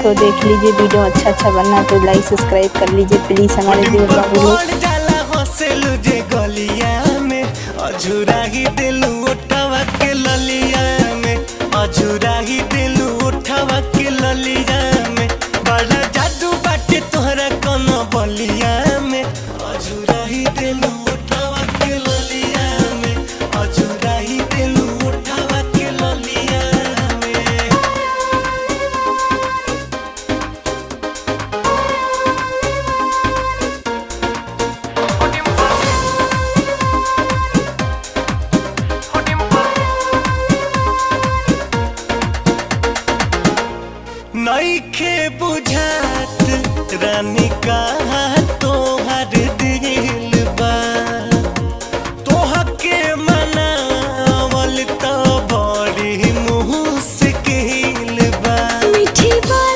तो देख लीजिए, वीडियो अच्छा बनना तो लाइक सब्सक्राइब कर लीजिए प्लीज हमारे अझुरा ही दिलू उठावा के ललिया में, अझुरा ही दिलू उठावा के ललिया में, बड़ा जादू बाटे तोहरा कोनो बलिया में, अझुरा ही दिलू उठावा के ललिया में, अझुरा ही दिलू उठावा के ललिया में। नइखे बुझात रानी कहा तोहर दिल